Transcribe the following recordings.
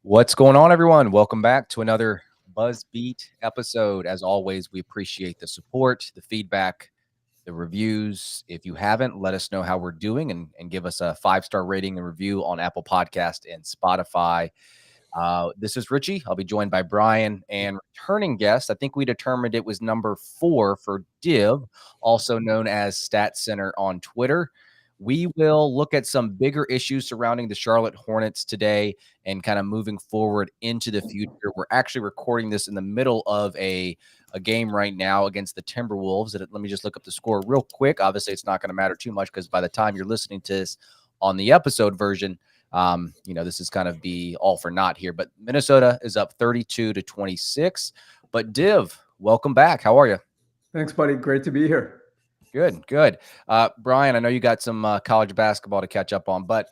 What's going on, everyone? Welcome back to another BuzzBeat episode. As always, we appreciate the support, the feedback, the reviews. If you haven't, let us know how we're doing and give us a 5-star rating and review on Apple Podcast and Spotify. This is Richie. I'll be joined by Brian and returning guest. I think we determined it was number 4 for Div, also known as Stat Center on Twitter. We will look at some bigger issues surrounding the Charlotte Hornets today and kind of moving forward into the future. We're actually recording this in the middle of a game right now against the Timberwolves. Let me just look up the score real quick. Obviously, it's not going to matter too much because by the time you're listening to this on the episode version, this is kind of be all for naught here. But Minnesota is up 32-26. But Div, welcome back. How are you? Thanks, buddy. Great to be here. Good. Brian, I know you got some college basketball to catch up on, but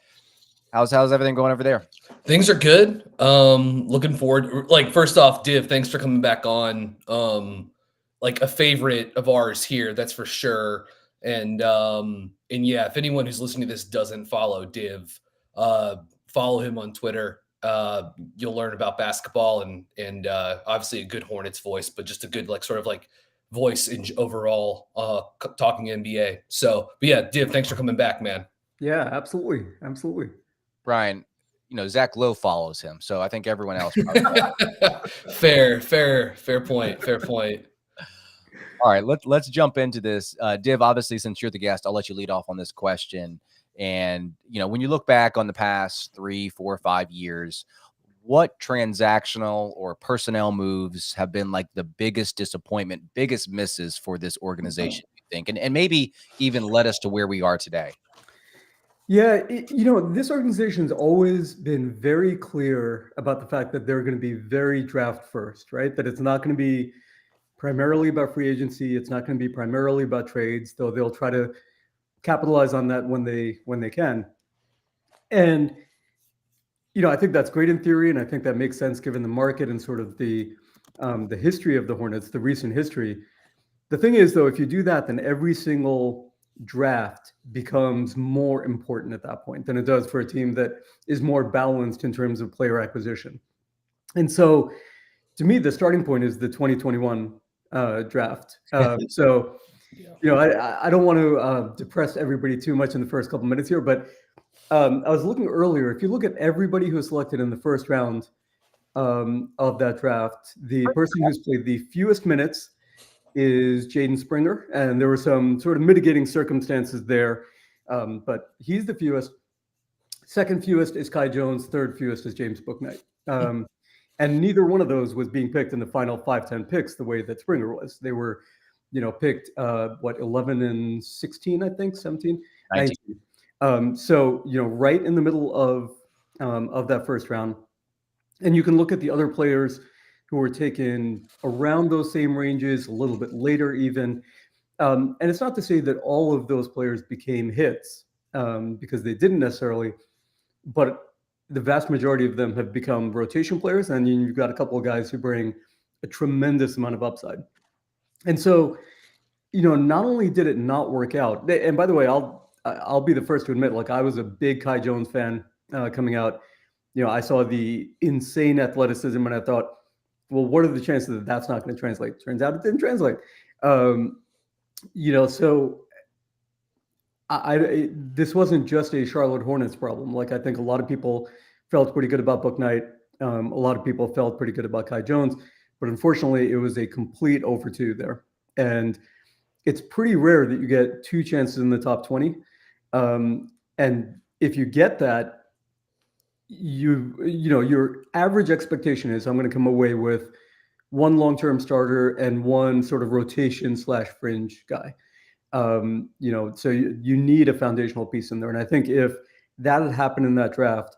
how's everything going over there? Things are good. Looking forward. First off, Div, thanks for coming back on. A favorite of ours here, that's for sure. And yeah, if anyone who's listening to this doesn't follow Div, follow him on Twitter. You'll learn about basketball and obviously a good Hornets voice, but just a good voice in overall talking NBA. But yeah, Div, thanks for coming back, man. Yeah, absolutely. Brian, Zach Lowe follows him, so I think everyone else. Fair point. All right, let's jump into this. Div, obviously, since you're the guest, I'll let you lead off on this question. And when you look back on the past 3, 4, 5 years, what transactional or personnel moves have been like the biggest disappointment, biggest misses for this organization, you think? And maybe even led us to where we are today. Yeah, this organization's always been very clear about the fact that they're going to be very draft first, right? That it's not going to be primarily about free agency. It's not going to be primarily about trades, though they'll try to capitalize on that when they can. And I think that's great in theory, and I think that makes sense given the market and sort of the history of the Hornets, the recent history. The thing is, though, if you do that, then every single draft becomes more important at that point than it does for a team that is more balanced in terms of player acquisition. And so, to me, the starting point is the 2021 draft. So, I don't want to depress everybody too much in the first couple minutes here, but I was looking earlier. If you look at everybody who was selected in the first round of that draft, the person who's played the fewest minutes is Jaden Springer, and there were some sort of mitigating circumstances there, but he's the fewest. Second fewest is Kai Jones. Third fewest is James Bouknight. And neither one of those was being picked in the final 5-10 picks the way that Springer was. They were, picked 11 and 16, I think, 17, 19. So right in the middle of that first round, and you can look at the other players who were taken around those same ranges, a little bit later even. And it's not to say that all of those players became hits because they didn't necessarily, but the vast majority of them have become rotation players, and you've got a couple of guys who bring a tremendous amount of upside. And so, not only did it not work out, and by the way, I'll be the first to admit, I was a big Kai Jones fan coming out. I saw the insane athleticism, and I thought, well, what are the chances that that's not going to translate? Turns out it didn't translate. So this wasn't just a Charlotte Hornets problem. I think a lot of people felt pretty good about Bouknight. A lot of people felt pretty good about Kai Jones, but unfortunately, it was a complete over 2 there. And it's pretty rare that you get 2 chances in the top 20. And if you get that, your average expectation is I'm going to come away with 1 long-term starter and 1 sort of rotation/fringe guy. So you need a foundational piece in there. And I think if that had happened in that draft,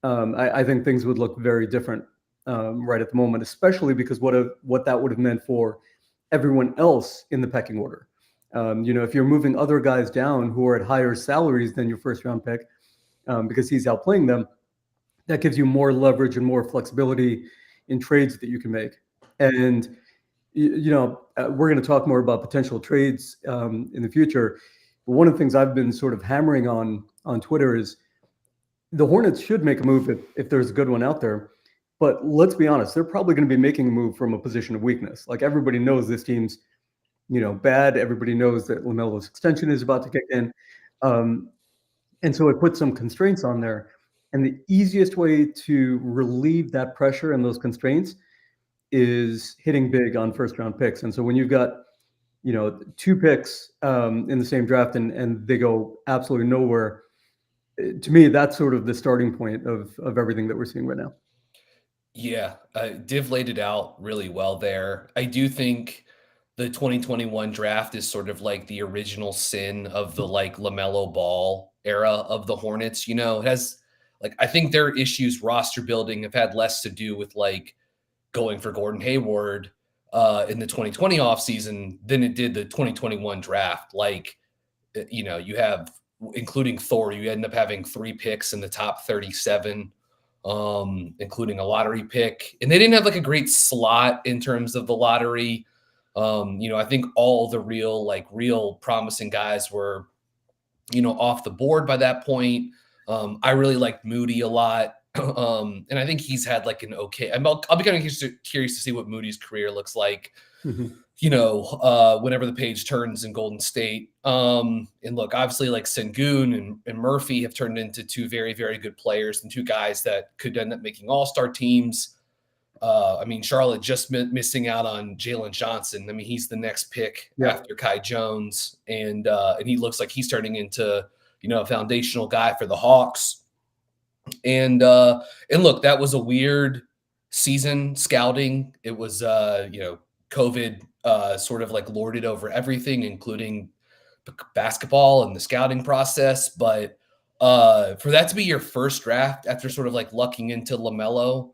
I think things would look very different right at the moment, especially because what that would have meant for everyone else in the pecking order. If you're moving other guys down who are at higher salaries than your first round pick, because he's outplaying them, that gives you more leverage and more flexibility in trades that you can make. And, we're going to talk more about potential trades in the future. But one of the things I've been sort of hammering on Twitter is the Hornets should make a move if there's a good one out there. But let's be honest, they're probably going to be making a move from a position of weakness. Like everybody knows this team's, bad. Everybody knows that LaMelo's extension is about to kick in. And so it puts some constraints on there. And the easiest way to relieve that pressure and those constraints is hitting big on first round picks. And so when you've got, 2 picks in the same draft and they go absolutely nowhere, to me, that's sort of the starting point of everything that we're seeing right now. Yeah, Div laid it out really well there. I do think the 2021 draft is sort of like the original sin of the like LaMelo Ball era of the Hornets. It has like I think their issues roster building have had less to do with like going for Gordon Hayward in the 2020 offseason than it did the 2021 draft. Like, you have, including Thor, you end up having 3 picks in the top 37, including a lottery pick. And they didn't have like a great slot in terms of the lottery. I think all the real promising guys were, off the board by that point. I really liked Moody a lot. And I think he's had like an okay. I'll be kind of curious to see what Moody's career looks like. Whenever the page turns in Golden State. And look, obviously, like Sengun and Murphy have turned into 2 very, very good players and 2 guys that could end up making all-star teams. Charlotte just missing out on Jalen Johnson. He's the next pick after Kai Jones, and he looks like he's turning into a foundational guy for the Hawks. And look, that was a weird season scouting. It was COVID sort of like lorded over everything, including basketball and the scouting process. But for that to be your first draft after sort of like lucking into LaMelo,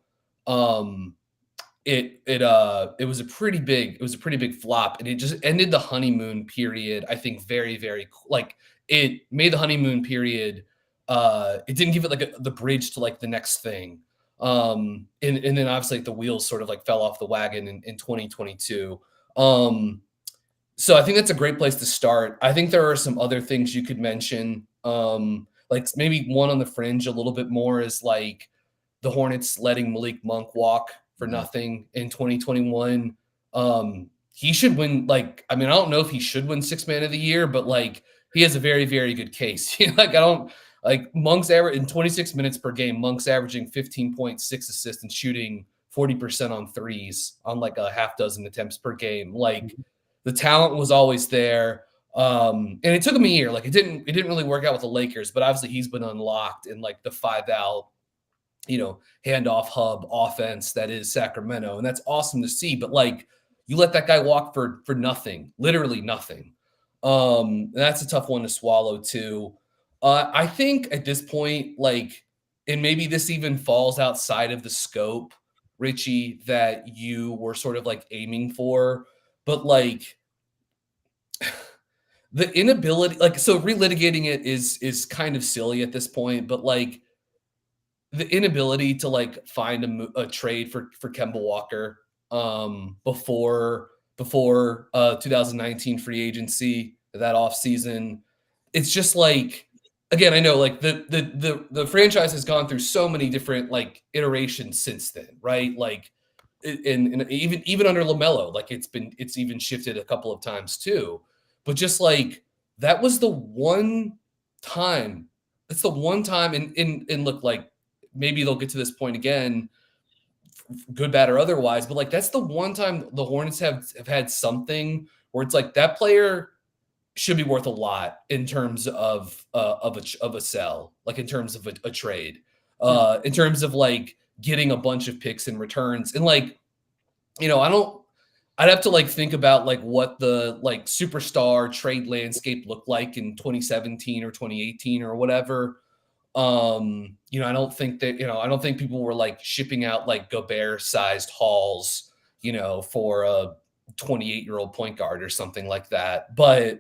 it was a pretty big flop, and it just ended the honeymoon period. I think very, very like it made the honeymoon period. It didn't give it like the bridge to like the next thing. And then obviously the wheels sort of like fell off the wagon in 2022. So I think that's a great place to start. I think there are some other things you could mention. Like maybe one on the fringe a little bit more is like the Hornets letting Malik Monk walk for nothing in 2021. He should win. Like, I don't know if he should win 6th man of the year, but like he has a very, very good case. Monk's average in 26 minutes per game, Monk's averaging 15.6 assists and shooting 40% on threes on like a half dozen attempts per game. Like the talent was always there. And it took him a year. Like it didn't really work out with the Lakers, but obviously he's been unlocked in like the 5-out, handoff hub offense that is Sacramento. And that's awesome to see. But like you let that guy walk for nothing, literally nothing. That's a tough one to swallow too. I think at this point, like, and maybe this even falls outside of the scope, Richie, that you were sort of like aiming for, but like the inability, like, so relitigating it is kind of silly at this point, but like the inability to like find a trade for Kemba Walker before 2019 free agency, that offseason. It's just like, again, I know like the franchise has gone through so many different like iterations since then, right? Like and even under LaMelo, like it's even shifted a couple of times too. But just like that was the one time. It's the one time and look, like maybe they'll get to this point again, good, bad, or otherwise, but like that's the one time the Hornets have had something where it's like that player should be worth a lot in terms of a sell, like in terms of a trade, in terms of like getting a bunch of picks and returns. And like, I'd have to like think about like what the like superstar trade landscape looked like in 2017 or 2018 or whatever. I don't think people were like shipping out like Gobert sized hauls, for a 28-year-old point guard or something like that. But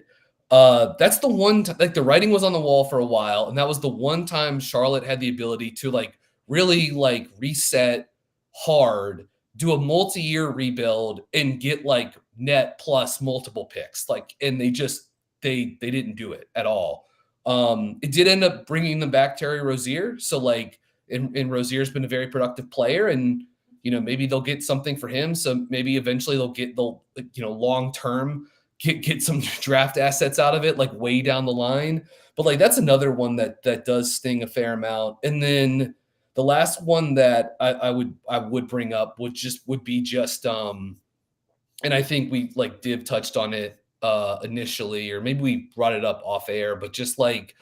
that's the one like the writing was on the wall for a while, and that was the one time Charlotte had the ability to like really like reset hard, do a multi-year rebuild, and get like net plus multiple picks. Like, and they didn't do it at all. It did end up bringing them back Terry Rozier. So like, and Rozier's been a very productive player, and maybe they'll get something for him. So maybe eventually they'll long term get some draft assets out of it, like way down the line. But like that's another one that does sting a fair amount. And then the last one that I would bring up would be and I think we like Div touched on it initially, or maybe we brought it up off air, but just like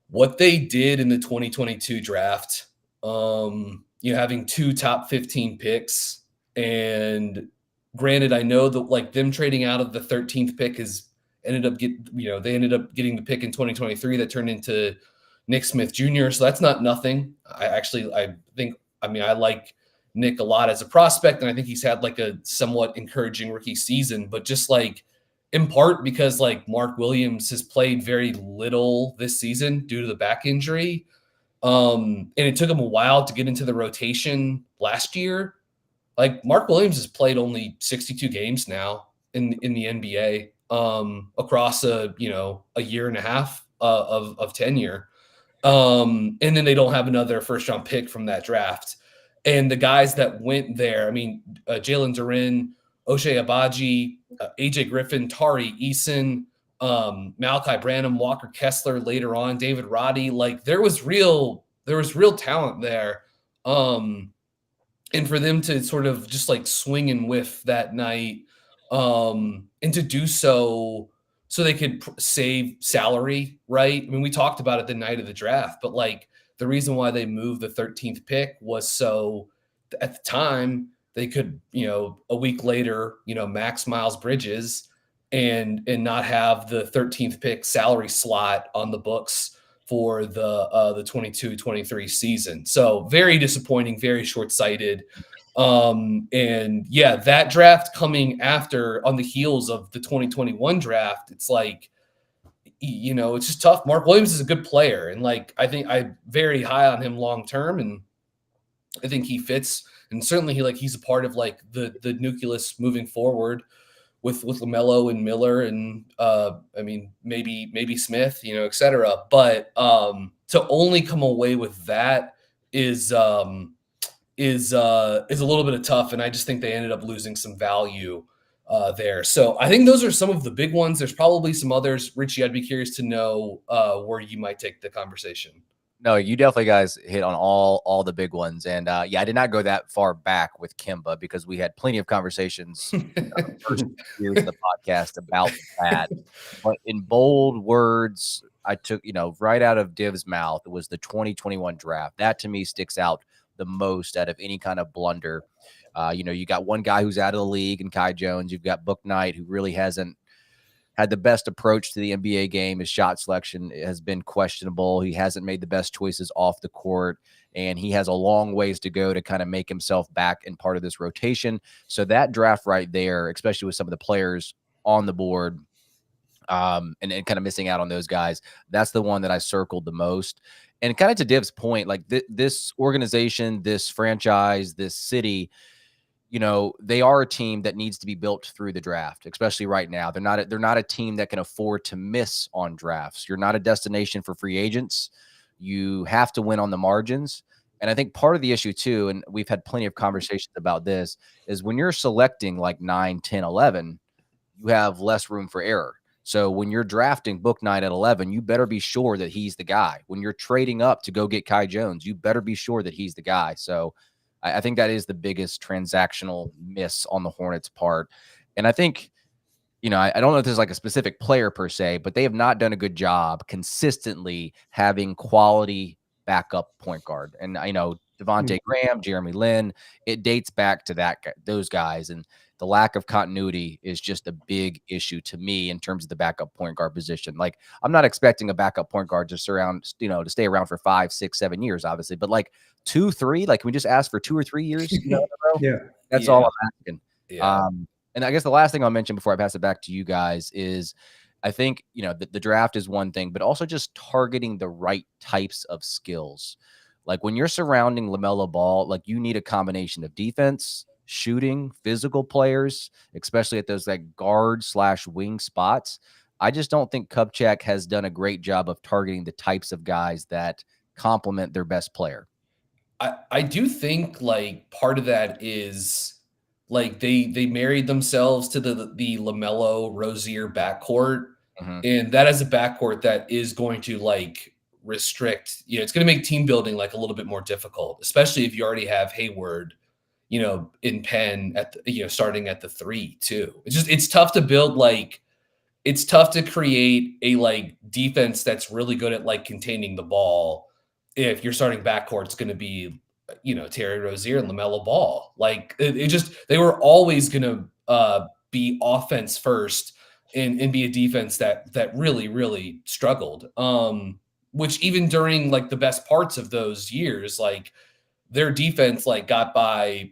what they did in the 2022 draft, having 2 top 15 picks. And granted, I know that like them trading out of the 13th pick they ended up getting the pick in 2023 that turned into Nick Smith Jr. So that's not nothing. I like Nick a lot as a prospect, and I think he's had like a somewhat encouraging rookie season, but just like in part because like Mark Williams has played very little this season due to the back injury. And it took him a while to get into the rotation last year. Like Mark Williams has played only 62 games now in the NBA across a year and a half of tenure. And then they don't have another first round pick from that draft. And the guys that went there, I mean, Jalen Duren, O'Shea Abaji, AJ Griffin, Tari Eason, Malachi Branham, Walker Kessler later on, David Roddy, like there was real talent there. And for them to sort of just like swing and whiff that night, and to do so they could save salary, right? I mean, we talked about it the night of the draft, but like the reason why they moved the 13th pick was so at the time they could, a week later, max Miles Bridges and not have the 13th pick salary slot on the books for the 22-23 season. So very disappointing, very short-sighted. And yeah, that draft coming after on the heels of the 2021 draft, it's like, it's just tough. Mark Williams is a good player. And like, I think I'm very high on him long-term, and I think he fits. And certainly he's a part of like the nucleus moving forward with LaMelo and Miller and maybe Smith, et cetera. But to only come away with that is a little bit of tough. And I just think they ended up losing some value there. So I think those are some of the big ones. There's probably some others. Richie, I'd be curious to know where you might take the conversation. No, you definitely guys hit on all the big ones. And I did not go that far back with Kemba because we had plenty of conversations the first years of the podcast about that. But in bold words, I took, right out of Div's mouth, it was the 2021 draft. That to me sticks out the most out of any kind of blunder. You got one guy who's out of the league in Kai Jones. You've got Book Knight, who really hasn't had the best approach to the NBA game. His shot selection has been questionable. He hasn't made the best choices off the court, and he has a long ways to go to kind of make himself back in part of this rotation. So that draft right there, especially with some of the players on the board, and kind of missing out on those guys, that's the one that I circled the most. And kind of to Div's point, like this organization, this franchise, this city, they are a team that needs to be built through the draft, especially right now. They're not a team that can afford to miss on drafts. You're not a destination for free agents. You have to win on the margins. And I think part of the issue too, and we've had plenty of conversations about this, is when you're selecting like 9, 10, 11, you have less room for error. So when you're drafting Book Knight at 11, you better be sure that he's the guy. When you're trading up to go get Kai Jones, you better be sure that he's the guy. So I think that is the biggest transactional miss on the Hornets' part. And I think, I don't know if there's like a specific player per se, but they have not done a good job consistently having quality backup point guard. And Devontae Graham, Jeremy Lin, it dates back to those guys. And the lack of continuity is just a big issue to me in terms of the backup point guard position. Like, I'm not expecting a backup point guard to stay around for 5, 6, 7 years, obviously, but like 2, 3, like, can we just ask for 2 or 3 years? Yeah. That's all I'm asking. Yeah. And I guess the last thing I'll mention before I pass it back to you guys is I think, the draft is one thing, but also just targeting the right types of skills. Like when you're surrounding LaMelo Ball, like you need a combination of defense, shooting, physical players, especially at those like guard/wing spots. I just don't think Kupchak has done a great job of targeting the types of guys that complement their best player. I do think like part of that is like they married themselves to the LaMelo Rozier backcourt, Mhm. and that is a backcourt that is going to like restrict, it's going to make team building like a little bit more difficult, especially if you already have Hayward, in Penn at starting at the 3 too. It's tough to build like it's tough to create a like defense that's really good at like containing the ball if your starting backcourt's going to be Terry Rozier and LaMelo Ball. Like it just they were always going to be offense first and be a defense that really struggled. Which even during like the best parts of those years, like their defense like got by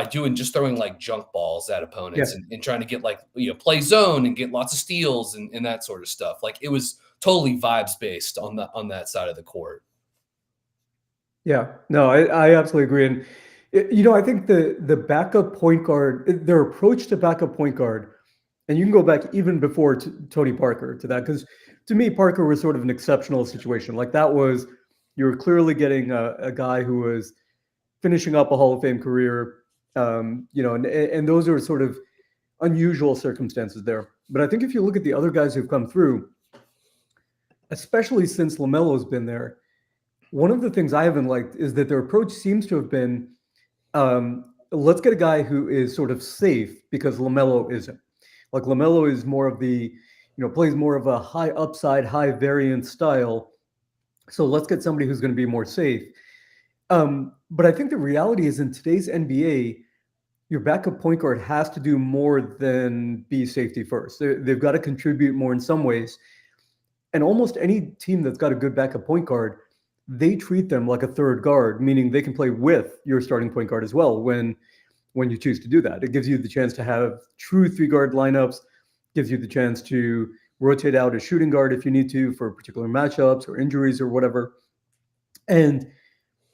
doing just throwing like junk balls at Yeah. opponents and trying to get like play zone and get lots of steals and that sort of stuff. Like it was totally vibes based on that side of the court. Yeah, no, I absolutely agree. And I think the backup point guard, their approach to backup point guard, and you can go back even before Tony Parker to that, because to me, Parker was sort of an exceptional situation. Like that was, you were clearly getting a guy who was finishing up a Hall of Fame career, and those are sort of unusual circumstances there. But I think if you look at the other guys who've come through, especially since LaMelo's been there, one of the things I haven't liked is that their approach seems to have been, let's get a guy who is sort of safe because LaMelo isn't. Like LaMelo is more of the, plays more of a high upside, high variance style. So let's get somebody who's going to be more safe. But I think the reality is in today's NBA, your backup point guard has to do more than be safety first. They've got to contribute more in some ways. And almost any team that's got a good backup point guard, they treat them like a third guard, meaning they can play with your starting point guard as well when you choose to do that. It gives you the chance to have true 3-guard lineups, gives you the chance to rotate out a shooting guard if you need to for particular matchups or injuries or whatever. And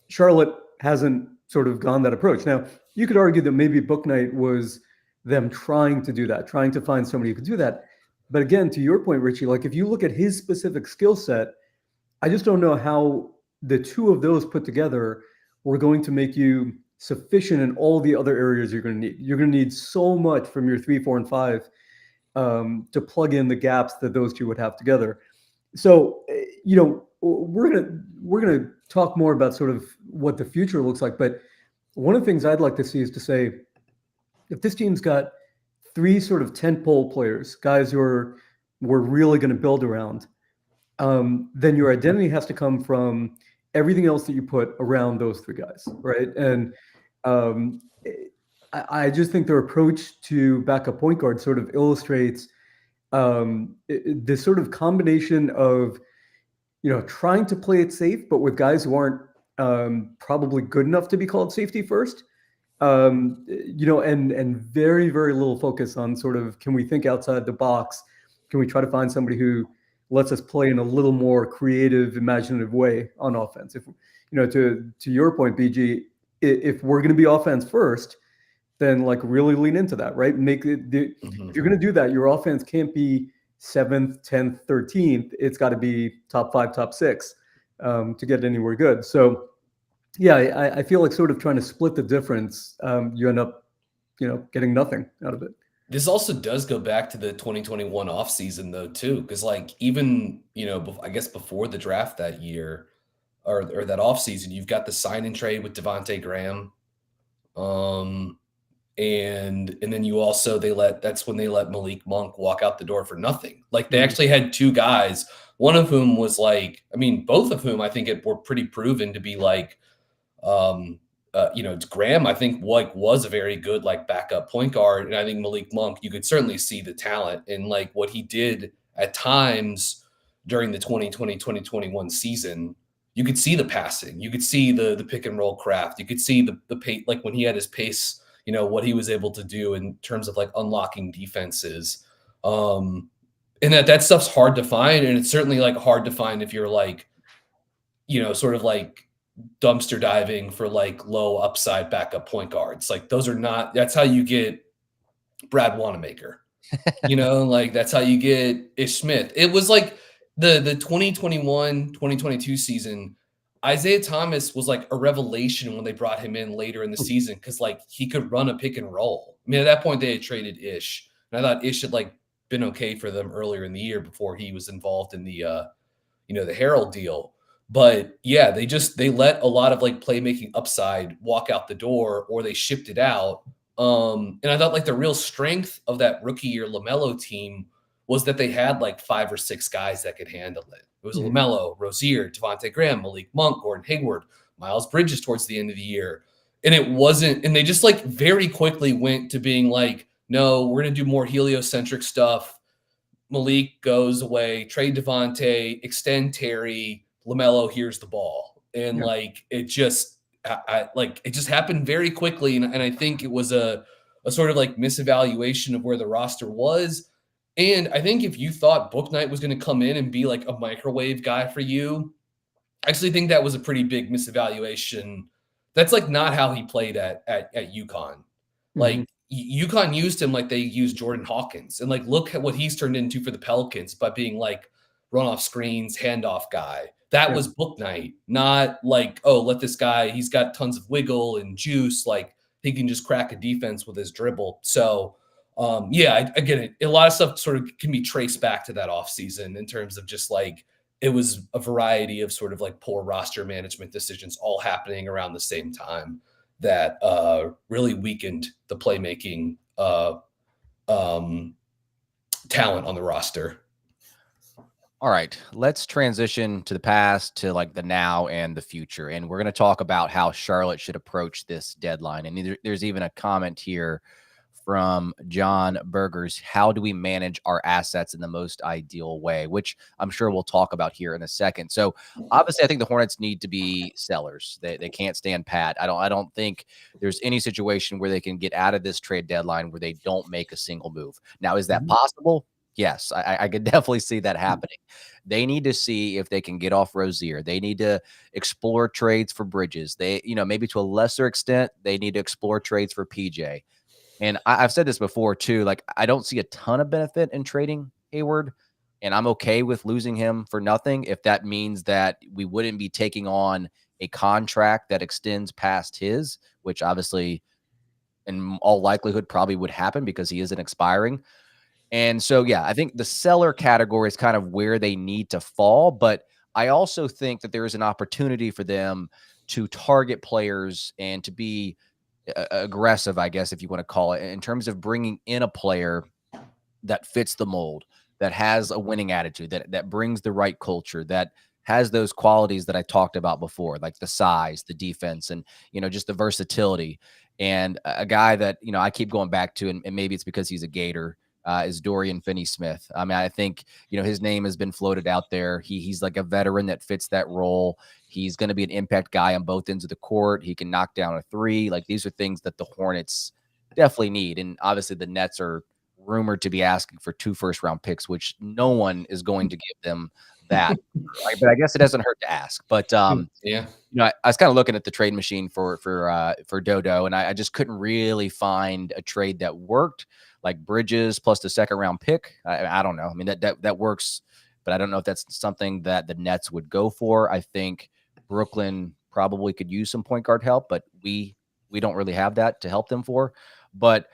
Charlotte hasn't sort of gone that approach. Now, you could argue that maybe Bouknight was them trying to do that, trying to find somebody who could do that. But again, to your point, Richie, like if you look at his specific skill set, I just don't know how the two of those put together were going to make you sufficient in all the other areas you're going to need. You're going to need so much from your 3, 4, and 5 to plug in the gaps that those two would have together. So, we're gonna talk more about sort of what the future looks like. But one of the things I'd like to see is to say, if this team's got 3 sort of tentpole players, guys who we're really going to build around, then your identity has to come from everything else that you put around those 3 guys, right? And I just think their approach to backup point guard sort of illustrates this sort of combination of, trying to play it safe, but with guys who aren't probably good enough to be called safety first, and very, very little focus on sort of, can we think outside the box? Can we try to find somebody who lets us play in a little more creative, imaginative way on offense? If, to your point, BG, if we're going to be offense first, then like really lean into that, right? Make it, if you're going to do that, your offense can't be 7th, 10th, 13th. It's got to be top 5, top 6 to get anywhere good. So yeah, I feel like sort of trying to split the difference, you end up, getting nothing out of it. This also does go back to the 2021 offseason though too, because like even I guess before the draft that year or that offseason, you've got the sign and trade with Devontae Graham, and then you also that's when they let Malik Monk walk out the door for nothing. Like they actually had 2 guys, one of whom was like, I mean, both of whom I think were pretty proven to be like, Graham, I think like was a very good like backup point guard. And I think Malik Monk, you could certainly see the talent in like what he did at times during the 2020-2021 season. You could see the passing, you could see the pick and roll craft, you could see the pace, like when he had his pace, what he was able to do in terms of like unlocking defenses. And that stuff's hard to find. And it's certainly like hard to find if you're like, sort of like dumpster diving for like low upside backup point guards. Like that's how you get Brad Wanamaker, like that's how you get Ish Smith. It was like the 2021, 2022 season. Isaiah Thomas was like a revelation when they brought him in later in the season because like he could run a pick and roll. I mean, at that point they had traded Ish, and I thought Ish had like been okay for them earlier in the year before he was involved in the the Herald deal. But yeah, they let a lot of like playmaking upside walk out the door, or they shipped it out. And I thought like the real strength of that rookie year LaMelo team was that they had like 5 or 6 guys that could handle it. It was LaMelo, Rozier, Devontae Graham, Malik Monk, Gordon Hayward, Miles Bridges towards the end of the year. And it wasn't, and they just like very quickly went to being like, no, we're going to do more heliocentric stuff. Malik goes away, trade Devontae, extend Terry, LaMelo, here's the ball. And like, it just, it just happened very quickly. And I think it was a sort of like misevaluation of where the roster was. And I think if you thought Bouknight was going to come in and be like a microwave guy for you, I actually think that was a pretty big misevaluation. That's like not how he played at UConn. Like UConn used him like they used Jordan Hawkins, and like look at what he's turned into for the Pelicans by being like run off screens, handoff guy. That was Bouknight, not like, oh, let this guy, he's got tons of wiggle and juice, like he can just crack a defense with his dribble. So I get it. A lot of stuff sort of can be traced back to that offseason in terms of just like it was a variety of sort of like poor roster management decisions all happening around the same time that really weakened the playmaking talent on the roster. All right, let's transition to the past, to like the now and the future. And we're going to talk about how Charlotte should approach this deadline. And there's even a comment here from John Burgers. How do we manage our assets in the most ideal way? Which I'm sure we'll talk about here in a second. So obviously I think the Hornets need to be sellers. They can't stand pat. I don't think there's any situation where they can get out of this trade deadline where they don't make a single move. Now, is that possible? Yes, I could definitely see that happening. They need to see if they can get off Rozier. They need to explore trades for Bridges. They, maybe to a lesser extent, they need to explore trades for PJ. And I've said this before too, like I don't see a ton of benefit in trading Hayward, and I'm okay with losing him for nothing if that means that we wouldn't be taking on a contract that extends past his, which obviously in all likelihood probably would happen because he isn't expiring. And so, yeah, I think the seller category is kind of where they need to fall. But I also think that there is an opportunity for them to target players and to be aggressive, I guess, if you want to call it, in terms of bringing in a player that fits the mold, that has a winning attitude, that brings the right culture, that has those qualities that I talked about before, like the size, the defense, and, just the versatility. And a guy that, I keep going back to, and maybe it's because he's a Gator, is Dorian Finney-Smith. I mean, I think, his name has been floated out there. He's like a veteran that fits that role. He's going to be an impact guy on both ends of the court. He can knock down a three. Like, these are things that the Hornets definitely need. And obviously the Nets are rumored to be asking for 2 first-round picks, which no one is going to give them that. But I guess it doesn't hurt to ask. But yeah. I was kind of looking at the trade machine for Dodo, and I just couldn't really find a trade that worked, like Bridges plus the 2nd round pick. I don't know. I mean, that works, but I don't know if that's something that the Nets would go for. I think Brooklyn probably could use some point guard help, but we don't really have that to help them for. But,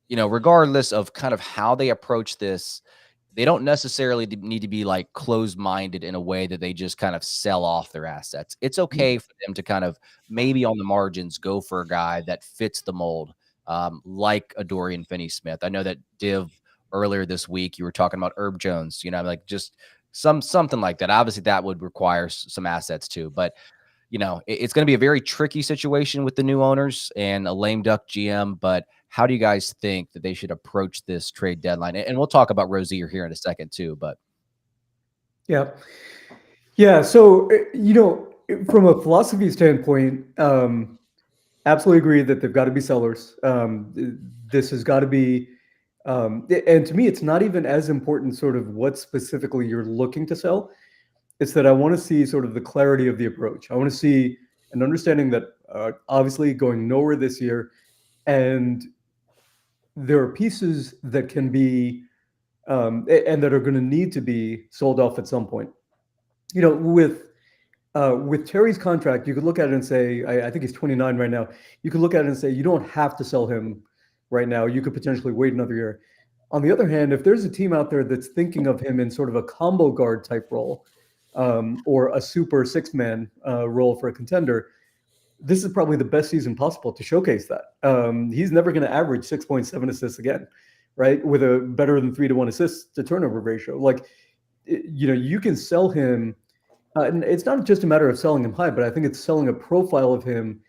regardless of kind of how they approach this, they don't necessarily need to be like closed-minded in a way that they just kind of sell off their assets. It's okay for them to kind of maybe on the margins go for a guy that fits the mold, like a Dorian Finney-Smith. I know that Div earlier this week, you were talking about Herb Jones, like just something like that. Obviously that would require some assets too, but it's going to be a very tricky situation with the new owners and a lame duck GM. But how do you guys think that they should approach this trade deadline? And we'll talk about Rozier here in a second too. But yeah. So from a philosophy standpoint, absolutely agree that they've got to be sellers. This has got to be, and to me, it's not even as important sort of what specifically you're looking to sell. It's that I want to see sort of the clarity of the approach. I want to see an understanding that obviously going nowhere this year, and there are pieces that can be and that are going to need to be sold off at some point. With with Terry's contract, you could look at it and say, I think he's 29 right now. You could look at it and say, you don't have to sell him right now. You could potentially wait another year. On the other hand, if there's a team out there that's thinking of him in sort of a combo guard type role, or a super six-man role for a contender, this is probably the best season possible to showcase that. He's never going to average 6.7 assists again, right? With a better than 3-to-1 assist to turnover ratio. Like, you can sell him. And it's not just a matter of selling him high, but I think it's selling a profile of him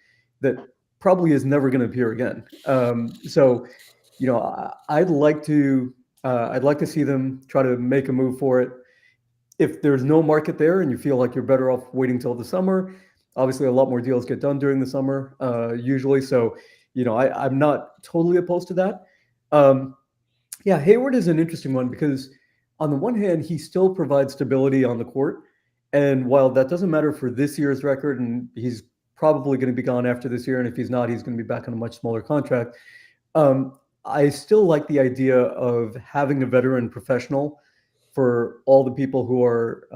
that probably is never going to appear again. So, I'd like to see them try to make a move for it. If there's no market there and you feel like you're better off waiting till the summer, obviously a lot more deals get done during the summer usually. So, I'm not totally opposed to that. Yeah, Hayward is an interesting one because on the one hand, he still provides stability on the court. And while that doesn't matter for this year's record, and he's probably going to be gone after this year, and if he's not, he's going to be back on a much smaller contract. I still like the idea of having a veteran professional for all the people who are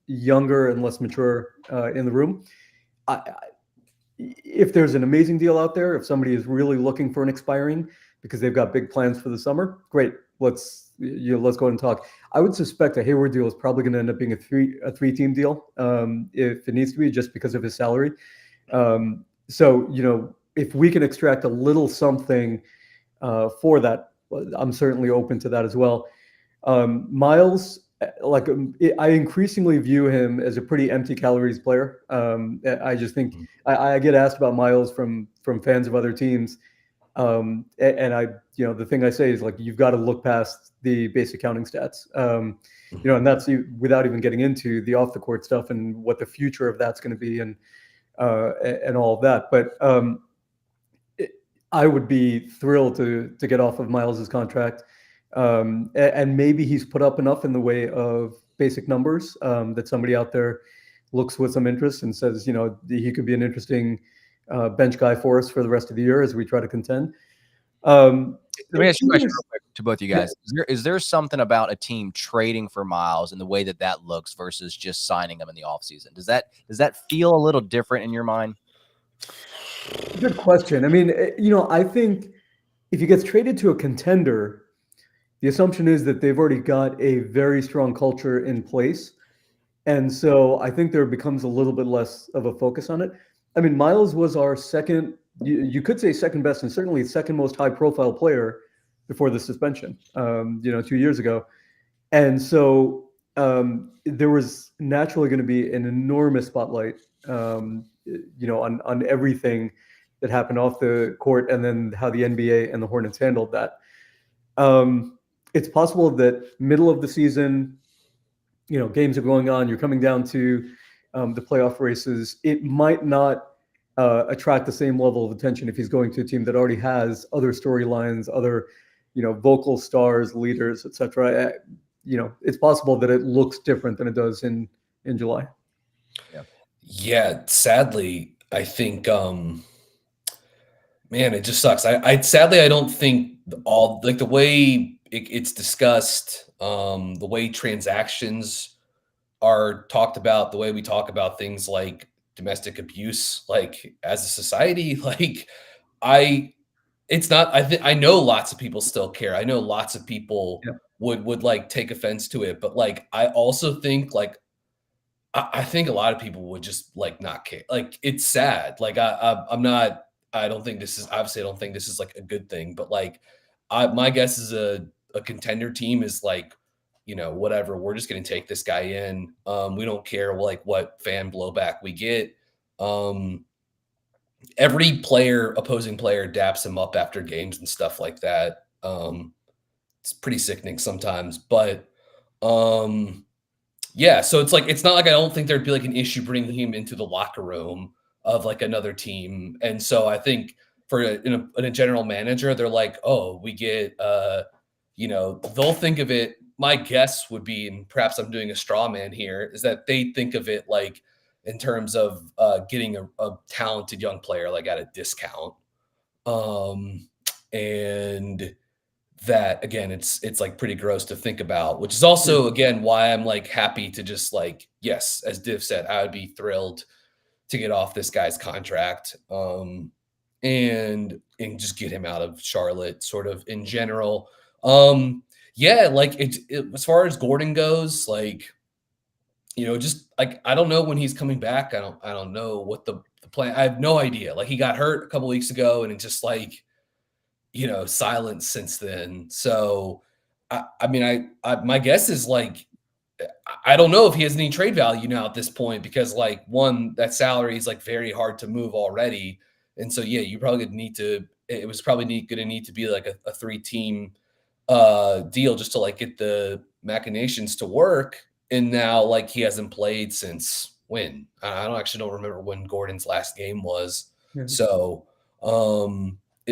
younger and less mature in the room. If there's an amazing deal out there, if somebody is really looking for an expiring because they've got big plans for the summer, great. Let's go ahead and talk. I would suspect a Hayward deal is probably going to end up being a three-team deal if it needs to be, just because of his salary. So if we can extract a little something for that, I'm certainly open to that as well. Miles, I increasingly view him as a pretty empty calories player. I just think I get asked about Miles from fans of other teams. And the thing I say is, like, you've got to look past the basic counting stats, and that's without even getting into the off the court stuff and what the future of that's going to be and all of that. But I would be thrilled to get off of Miles's contract. And maybe he's put up enough in the way of basic numbers that somebody out there looks with some interest and says, he could be an interesting bench guy for us for the rest of the year as we try to contend. Let me ask you a question real quick to both of you guys. Yeah. Is there something about a team trading for Miles and the way that looks versus just signing him in the offseason? Does that feel a little different in your mind? Good question. I mean, I think if he gets traded to a contender, the assumption is that they've already got a very strong culture in place. And so I think there becomes a little bit less of a focus on it. I mean, Miles was our second, you could say second best, and certainly second most high profile player before the suspension, 2 years ago. And so there was naturally going to be an enormous spotlight, on everything that happened off the court, and then how the NBA and the Hornets handled that. It's possible that middle of the season, games are going on, you're coming down to the playoff races. It might not attract the same level of attention if he's going to a team that already has other storylines, other, vocal stars, leaders, etc. It's possible that it looks different than it does in July. Yeah, sadly, I think, man, it just sucks. I sadly, I don't think all, like, the way it's discussed, the way transactions are talked about, the way we talk about things like domestic abuse, like, as a society, like, it's not, I know lots of people still care. I know lots of people would like take offense to it, but, like, I also think, like, I think a lot of people would just, like, not care. Like, it's sad. Like, I don't think this is, obviously, I don't think this is, like, a good thing, but, like, my guess is a contender team is like, whatever, we're just going to take this guy in. We don't care, like, what fan blowback we get. Every opposing player daps him up after games and stuff like that. It's pretty sickening sometimes, but, yeah, so it's like, it's not like I don't think there'd be, like, an issue bringing him into the locker room of, like, another team. And so I think for a general manager, they're like, oh, we get, they'll think of it. My guess would be, and perhaps I'm doing a straw man here, is that they think of it like in terms of getting a talented young player, like, at a discount. And that again, it's like pretty gross to think about, which is also again why I'm like happy to just like, yes, as Div said, I would be thrilled to get off this guy's contract, and just get him out of Charlotte sort of in general. Yeah, like as far as Gordon goes, like, just like I don't know when he's coming back. I don't know what the plan. I have no idea. Like he got hurt a couple weeks ago and it's just like, silence since then. So I mean my guess is like I don't know if he has any trade value now at this point because like one, that salary is like very hard to move already. And so yeah, you probably need to it was probably gonna need to be like a 3-team deal just to like get the machinations to work. And now like he hasn't played since when? I don't remember when Gordon's last game was. Yeah. So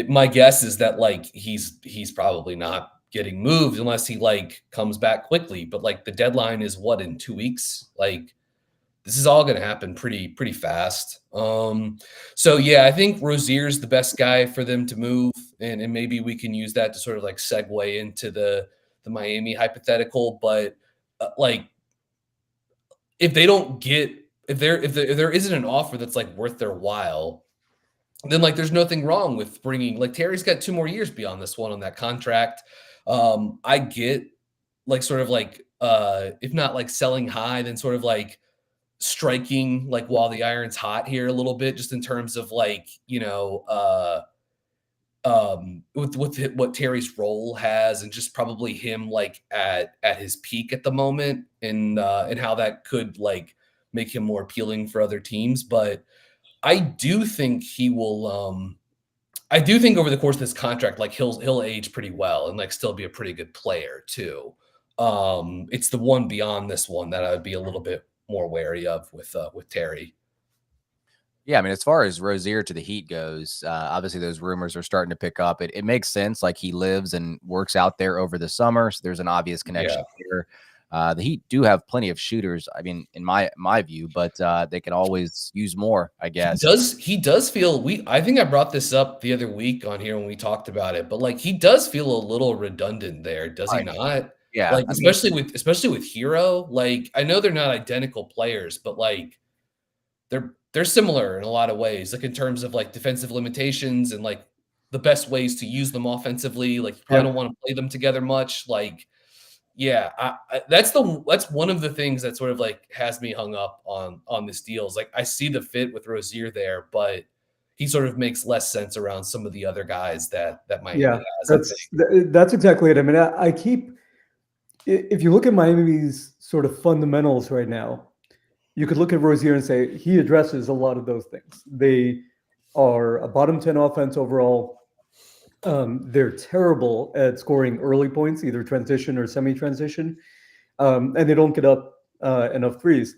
my guess is that like he's probably not getting moved unless he like comes back quickly. But like the deadline is what, in 2 weeks? Like this is all going to happen pretty fast. So yeah, I think Rozier's the best guy for them to move, and maybe we can use that to sort of like segue into the Miami hypothetical. But like if they don't get if there isn't an offer that's like worth their while, then like there's nothing wrong with bringing like Terry's got 2 more years beyond this one on that contract. I get like sort of like if not like selling high, then sort of like striking like while the iron's hot here a little bit, just in terms of like, with what Terry's role has and just probably him like at his peak at the moment, and how that could like make him more appealing for other teams. But I do think he will I do think over the course of this contract, like he'll age pretty well and like still be a pretty good player too. It's the one beyond this one that I would be a little bit more wary of with Terry. Yeah, I mean, as far as Rozier to the Heat goes, obviously those rumors are starting to pick up. It makes sense. Like he lives and works out there over the summer, so there's an obvious connection here. The Heat do have plenty of shooters, I mean, in my view, but they can always use more, I guess. He does feel I think I brought this up the other week on here when we talked about it, but like he does feel a little redundant there, does he not? Yeah. Like especially with Hero. Like I know they're not identical players, but like they're similar in a lot of ways, like in terms of like defensive limitations and like the best ways to use them offensively. Like you probably don't want to play them together much. Like, yeah, that's one of the things that sort of like has me hung up on this deal. Is like I see the fit with Rozier there, but he sort of makes less sense around some of the other guys that Miami has. That's exactly it. I mean, I keep if you look at Miami's sort of fundamentals right now, you could look at Rozier and say he addresses a lot of those things. They are a bottom 10 offense overall. They're terrible at scoring early points, either transition or semi-transition, and they don't get up enough threes.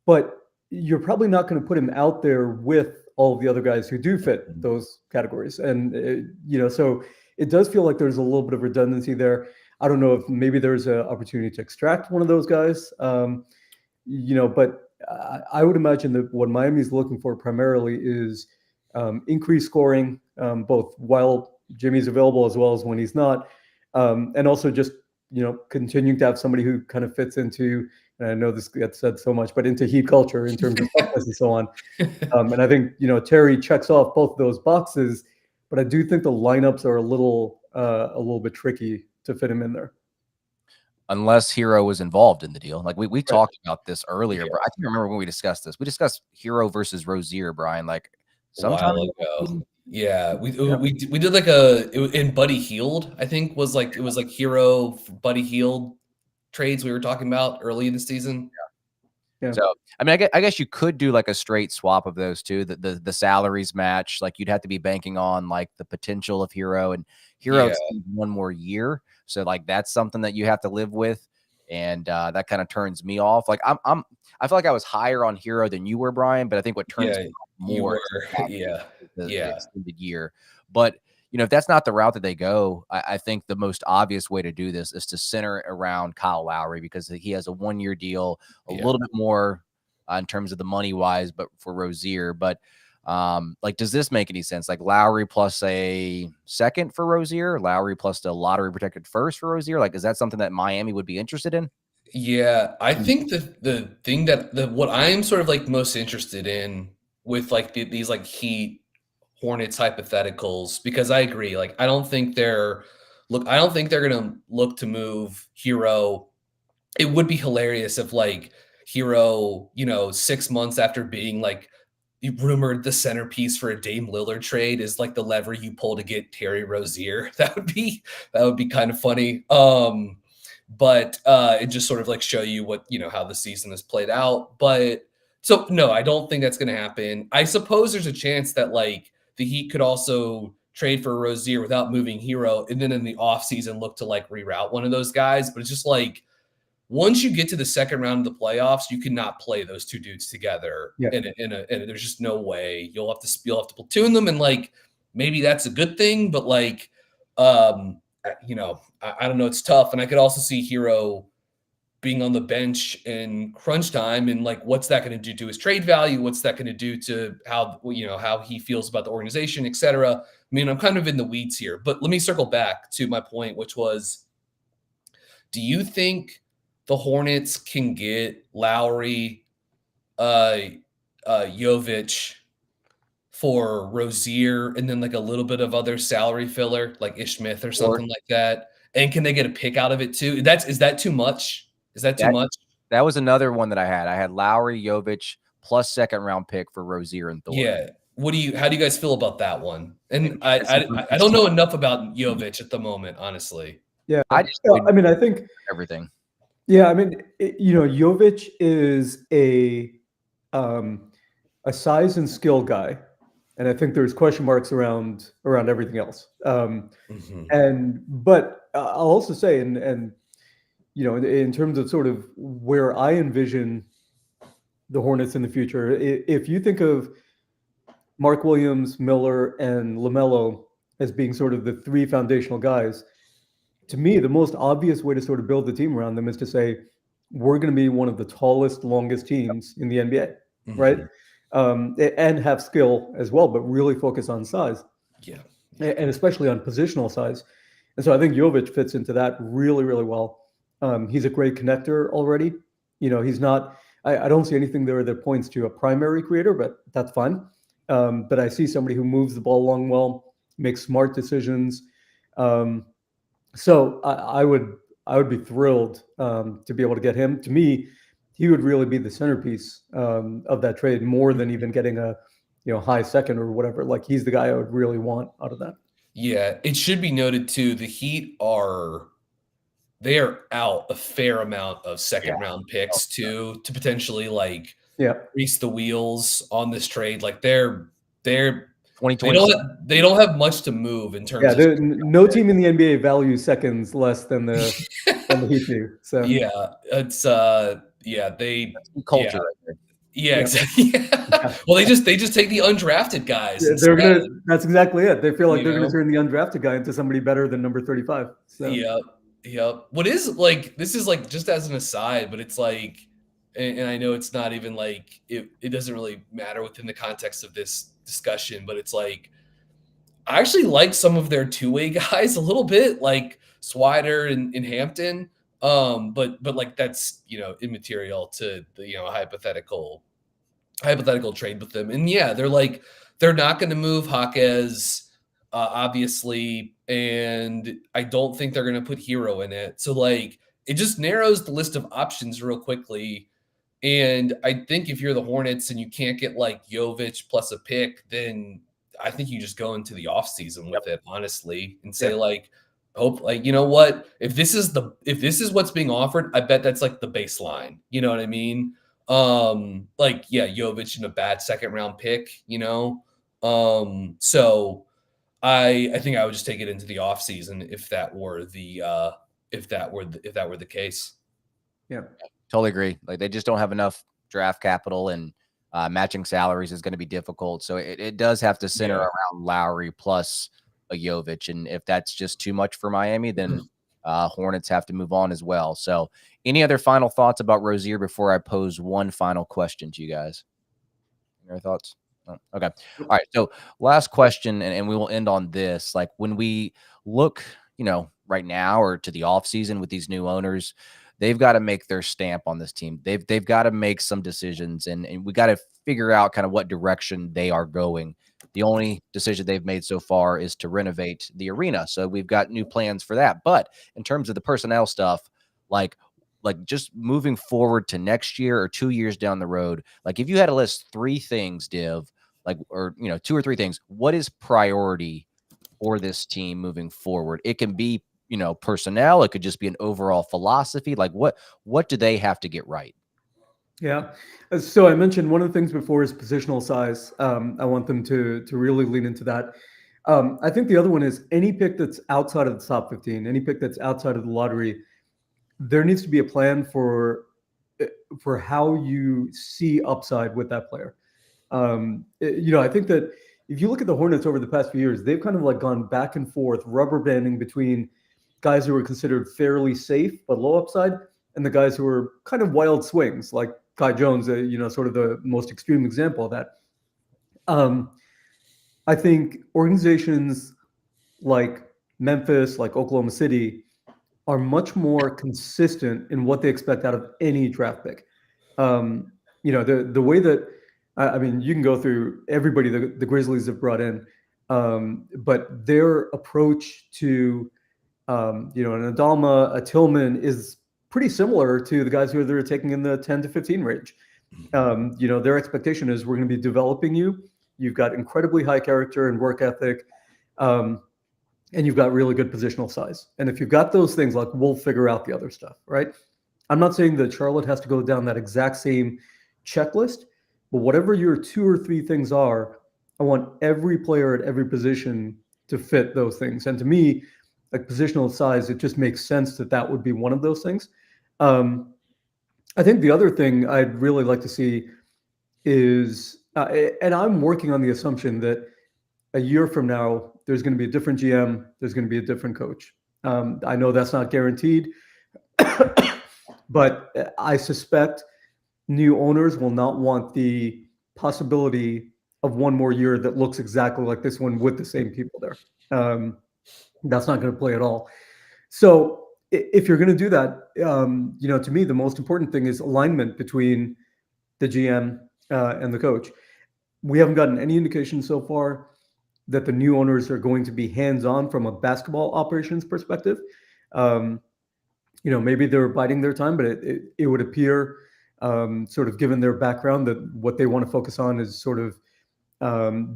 But you're probably not going to put him out there with all of the other guys who do fit those categories. And, so it does feel like there's a little bit of redundancy there. I don't know if maybe there's an opportunity to extract one of those guys. But I would imagine that what Miami's looking for primarily is increased scoring, both while Jimmy's available as well as when he's not, and also just continuing to have somebody who kind of fits into, and I know this gets said so much, but into Heat culture in terms of toughness and so on. And I think Terry checks off both of those boxes, but I do think the lineups are a little bit tricky to fit him in there. Unless Hero was involved in the deal. Like we talked about this earlier, but I can't remember when we discussed this. We discussed Hero versus Rozier, Brian, like some time ago. Yeah, we did like in Buddy Hield, I think it was like Hero Buddy Hield trades we were talking about early in the season. Yeah. So I mean, I guess you could do like a straight swap of those two. The salaries match. Like you'd have to be banking on like the potential of Hero, and Hero one more year. So like that's something that you have to live with, and that kind of turns me off. Like I feel like I was higher on Hero than you were, Brian, but I think what turns me off more the extended year. But if that's not the route that they go, I think the most obvious way to do this is to center around Kyle Lowry, because he has a 1-year deal, a little bit more in terms of the money wise, but for Rozier. But Like, does this make any sense? Like Lowry plus a second for Rozier, Lowry plus the lottery protected first for Rozier. Like, is that something that Miami would be interested in? Yeah, I think the thing that what I am sort of like most interested in with like these like Heat Hornets hypotheticals, because I agree, like I don't think they're gonna look to move Hero. It would be hilarious if like Hero, 6 months after being like rumored the centerpiece for a Dame Lillard trade is like the lever you pull to get Terry Rozier. That would be kind of funny. But it just sort of like show you what how the season has played out. But so no, I don't think that's going to happen. I suppose there's a chance that like the Heat could also trade for Rozier without moving Hero, and then in the offseason look to like reroute one of those guys. But it's just like once you get to the second round of the playoffs, you cannot play those two dudes together. Yeah. And there's just no way. You'll have to platoon them, and like maybe that's a good thing, but like I don't know, it's tough. And I could also see Hero being on the bench in crunch time, and like what's that going to do to his trade value? What's that going to do to how he feels about the organization, etc. I mean, I'm kind of in the weeds here, but let me circle back to my point, which was, do you think the Hornets can get Lowry, Jovic for Rozier, and then like a little bit of other salary filler, like Ish Smith or something like that? And can they get a pick out of it too? Is that too much? Is that too much? That was another one that I had. I had Lowry, Jovic plus second round pick for Rozier and Thor. Yeah. How do you guys feel about that one? And I don't know enough about Jovic at the moment, honestly. Yeah. I think everything. Yeah, I mean, Jovic is a size and skill guy, and I think there's question marks around everything else. But I'll also say, and in terms of sort of where I envision the Hornets in the future, if you think of Mark Williams, Miller, and LaMelo as being sort of the three foundational guys, to me, the most obvious way to sort of build the team around them is to say, we're going to be one of the tallest, longest teams in the NBA, right? And have skill as well, but really focus on size. Yeah. And especially on positional size. And so I think Jovic fits into that really, really well. He's a great connector already. He's not, I don't see anything there that points to a primary creator, but that's fine. But I see somebody who moves the ball along well, makes smart decisions. So I would be thrilled to be able to get him. To me, he would really be the centerpiece of that trade, more than even getting a high second or whatever. Like, he's the guy I would really want out of that. Yeah, it should be noted too, the Heat are out a fair amount of second round picks to potentially like grease the wheels on this trade. Like they're 2020. They don't have much to move in terms of no team in the NBA values seconds less than the Heat do. So it's they culture. Yeah, exactly. Well, they just take the undrafted guys. Yeah, that's exactly it. They feel like they're gonna turn the undrafted guy into somebody better than number 35. So Yep. What is like, this is like just as an aside, but it's like, and I know it's not even like it doesn't really matter within the context of this discussion, but it's like, I actually like some of their two-way guys a little bit, like Swider and Hampton. But like that's immaterial to the hypothetical trade with them. And yeah, they're not going to move Jaquez, obviously, and I don't think they're going to put Hero in it. So like it just narrows the list of options real quickly. And I think if you're the Hornets and you can't get like Jovic plus a pick, then I think you just go into the offseason with it, honestly, and say like, hope, like, you know what, if this is what's being offered, I bet that's like the baseline. You know what I mean? Like, yeah, Jovic in a bad second round pick, so I think I would just take it into the offseason if that were the case. Yeah. Totally agree. Like, they just don't have enough draft capital, and matching salaries is going to be difficult. So it does have to center around Lowry plus a Jovic. And if that's just too much for Miami, then Hornets have to move on as well. So any other final thoughts about Rozier before I pose one final question to you guys? Any other thoughts? Oh, okay. All right. So last question, and we will end on this. Like when we look, right now or to the offseason with these new owners, they've got to make their stamp on this team. They've got to make some decisions, and we got to figure out kind of what direction they are going. The only decision they've made so far is to renovate the arena. So we've got new plans for that. But in terms of the personnel stuff, like just moving forward to next year or 2 years down the road, like if you had to list 3 things, Div, like, or 2 or 3 things, what is priority for this team moving forward? It can be, personnel, it could just be an overall philosophy. Like what do they have to get right? Yeah. So I mentioned one of the things before is positional size. I want them to really lean into that. I think the other one is any pick that's outside of the top 15, any pick that's outside of the lottery, there needs to be a plan for how you see upside with that player. I think that if you look at the Hornets over the past few years, they've kind of like gone back and forth, rubber banding between guys who are considered fairly safe but low upside, and the guys who are kind of wild swings, like Kai Jones, sort of the most extreme example of that. I think organizations like Memphis, like Oklahoma City, are much more consistent in what they expect out of any draft pick. The way that I mean, you can go through everybody the Grizzlies have brought in, but their approach to an Adama, a Tillman is pretty similar to the guys who they're taking in the 10 to 15 range. Their expectation is we're going to be developing you. You've got incredibly high character and work ethic, and you've got really good positional size. And if you've got those things, like, we'll figure out the other stuff, right? I'm not saying that Charlotte has to go down that exact same checklist, but whatever your 2 or 3 things are, I want every player at every position to fit those things. And to me, like positional size, it just makes sense that would be one of those things. I think the other thing I'd really like to see is, and I'm working on the assumption that a year from now, there's going to be a different GM, there's going to be a different coach. I know that's not guaranteed, but I suspect new owners will not want the possibility of one more year that looks exactly like this one with the same people there. That's not going to play at all. So if you're going to do that, to me, the most important thing is alignment between the GM and the coach. We haven't gotten any indication so far that the new owners are going to be hands-on from a basketball operations perspective. Maybe they're biding their time, but it would appear, sort of given their background, that what they want to focus on is sort of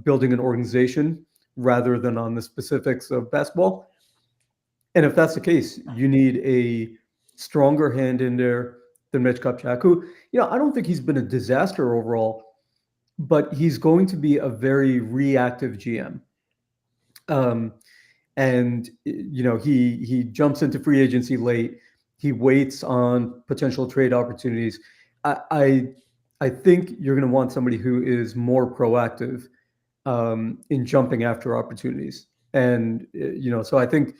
building an organization rather than on the specifics of basketball. And if that's the case, you need a stronger hand in there than Mitch Kupchak, who, I don't think he's been a disaster overall, but he's going to be a very reactive GM. He jumps into free agency late. He waits on potential trade opportunities. I think you're going to want somebody who is more proactive in jumping after opportunities. And, so I think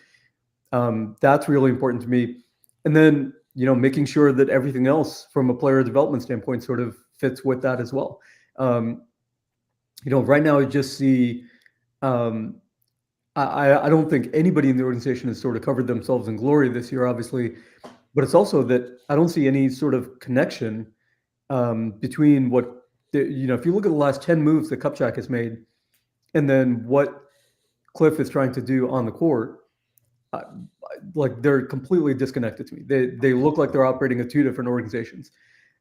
that's really important to me. And then, making sure that everything else from a player development standpoint sort of fits with that as well. Right now I just see, I don't think anybody in the organization has sort of covered themselves in glory this year, obviously, but it's also that I don't see any sort of connection between what, if you look at the last 10 moves that Kupchak has made, and then what Cliff is trying to do on the court, like, they're completely disconnected to me. They look like they're operating at 2 different organizations.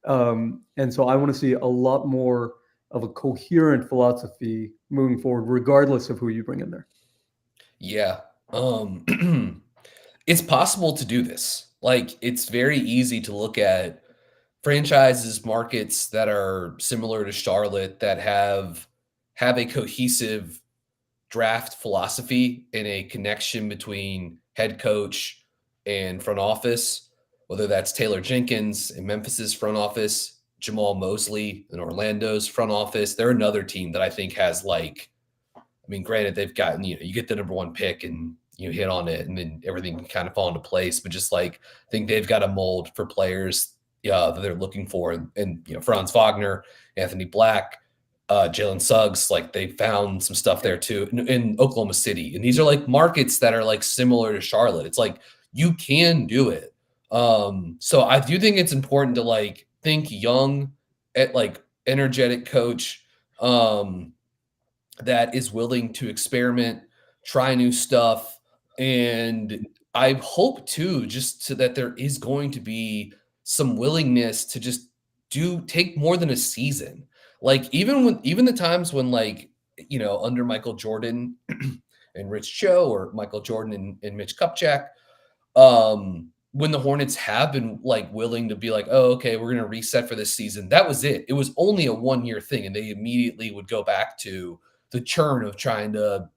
And so I want to see a lot more of a coherent philosophy moving forward, regardless of who you bring in there. Yeah. It's possible to do this. Like, it's very easy to look at franchises, markets that are similar to Charlotte that have a cohesive draft philosophy and a connection between head coach and front office, whether that's Taylor Jenkins in Memphis's front office, Jamal Mosley in Orlando's front office. They're another team that I think has, like, I mean, granted, they've gotten, you get the number 1 pick and you hit on it and then everything can kind of fall into place. But just, like, I think they've got a mold for players that they're looking for. And Franz Wagner, Anthony Black, Jalen Suggs, like they found some stuff there too in Oklahoma City. And these are like markets that are like similar to Charlotte. It's like you can do it. So I do think it's important to like think young, at like energetic coach that is willing to experiment, try new stuff. And I hope too, just so that there is going to be some willingness to just take more than a season. Like even the times when like, under Michael Jordan and Rich Cho, or Michael Jordan and Mitch Kupchak, when the Hornets have been like willing to be like, oh, okay, we're going to reset for this season. That was it. It was only a 1-year thing. And they immediately would go back to the churn of trying to,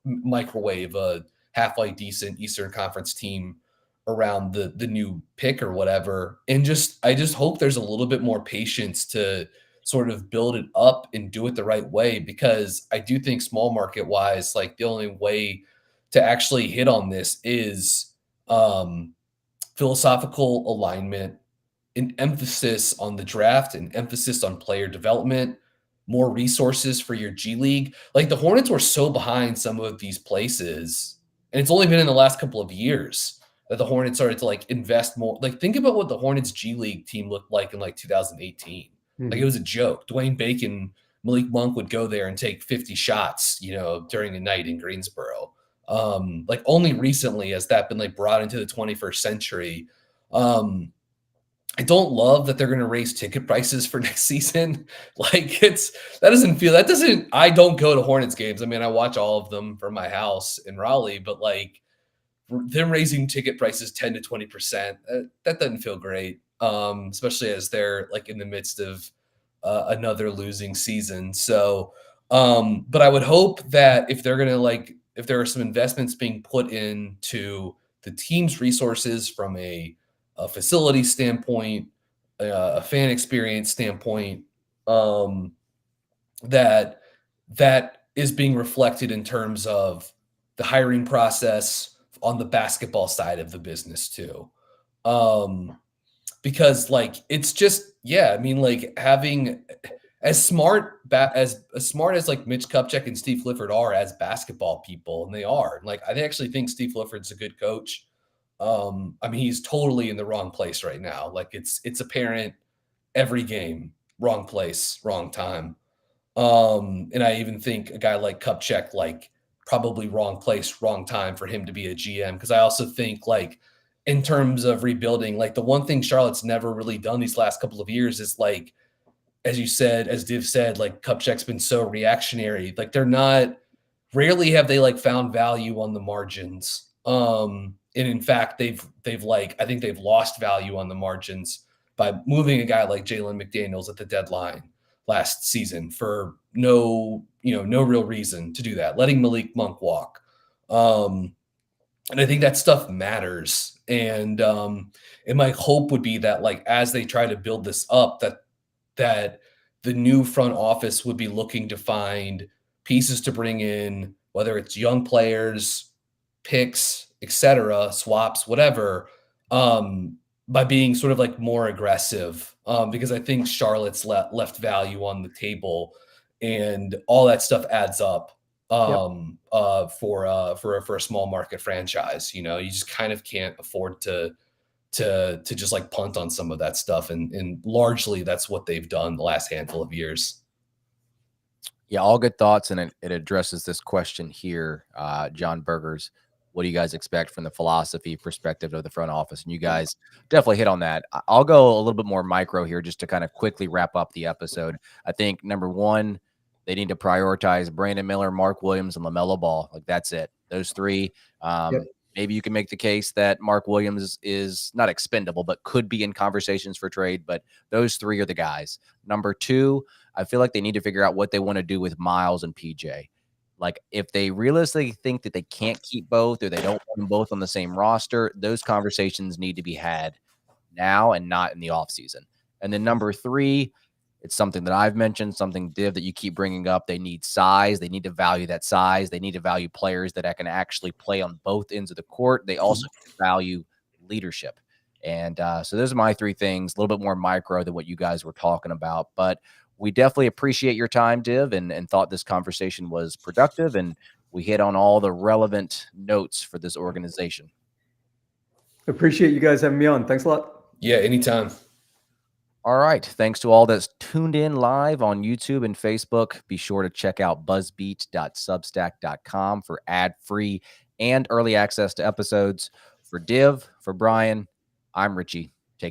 microwave a halfway decent Eastern Conference team around the new pick or whatever. And I just hope there's a little bit more patience to sort of build it up and do it the right way, because I do think small market wise, like the only way to actually hit on this is philosophical alignment, an emphasis on the draft, an emphasis on player development, more resources for your G League. Like the Hornets were so behind some of these places, and it's only been in the last couple of years that the Hornets started to like invest more. Like think about what the Hornets G League team looked like in like 2018. Like it was a joke. Dwayne Bacon, Malik Monk would go there and take 50 shots, during a night in Greensboro. Like only recently has that been like brought into the 21st century. I don't love that they're going to raise ticket prices for next season. Like I don't go to Hornets games. I mean, I watch all of them from my house in Raleigh, but like them raising ticket prices 10 to 20%, that doesn't feel great. Especially as they're like in the midst of another losing season. So, but I would hope that if they're going to if there are some investments being put into the team's resources from a facility standpoint, a fan experience standpoint, that is being reflected in terms of the hiring process on the basketball side of the business too. Because like it's just, I mean, like having as smart as like Mitch Kupchak and Steve Clifford are as basketball people, and they are, like I actually think Steve Clifford's a good coach. I mean, he's totally in the wrong place right now. Like it's apparent every game, wrong place, wrong time. And I even think a guy like Kupchak, like probably wrong place, wrong time for him to be a GM. Because I also think like in terms of rebuilding, like the one thing Charlotte's never really done these last couple of years is like, as you said, as Div said, like Kupchak's been so reactionary. Like rarely have they like found value on the margins. And in fact, they've like, I think they've lost value on the margins by moving a guy like Jalen McDaniels at the deadline last season for no real reason to do that, letting Malik Monk walk. And I think that stuff matters. And my hope would be that like, as they try to build this up, that the new front office would be looking to find pieces to bring in, whether it's young players, picks, etc., swaps, whatever, by being sort of like more aggressive, because I think Charlotte's left value on the table, and all that stuff adds up for a small market franchise. You just kind of can't afford to just like punt on some of that stuff, and largely that's what they've done the last handful of years. Yeah, all good thoughts, and it addresses this question here. John Burgers, what do you guys expect from the philosophy perspective of the front office? And you guys definitely hit on that. I'll go a little bit more micro here just to kind of quickly wrap up the episode. I think number one, they need to prioritize Brandon Miller, Mark Williams, and LaMelo Ball. Like that's it. Those three. Maybe you can make the case that Mark Williams is not expendable, but could be in conversations for trade. But those three are the guys. Number two, I feel like they need to figure out what they want to do with Miles and PJ. Like if they realistically think that they can't keep both, or they don't want them both on the same roster, those conversations need to be had now and not in the offseason. And then number three, it's something that I've mentioned, something, Div, that you keep bringing up. They need size. They need to value that size. They need to value players that can actually play on both ends of the court. They also value leadership. And so those are my 3 things, a little bit more micro than what you guys were talking about. But we definitely appreciate your time, Div, and thought this conversation was productive. And we hit on all the relevant notes for this organization. Appreciate you guys having me on. Thanks a lot. Yeah, anytime. All right. Thanks to all that's tuned in live on YouTube and Facebook. Be sure to check out buzzbeat.substack.com for ad-free and early access to episodes. For Div, for Brian, I'm Richie.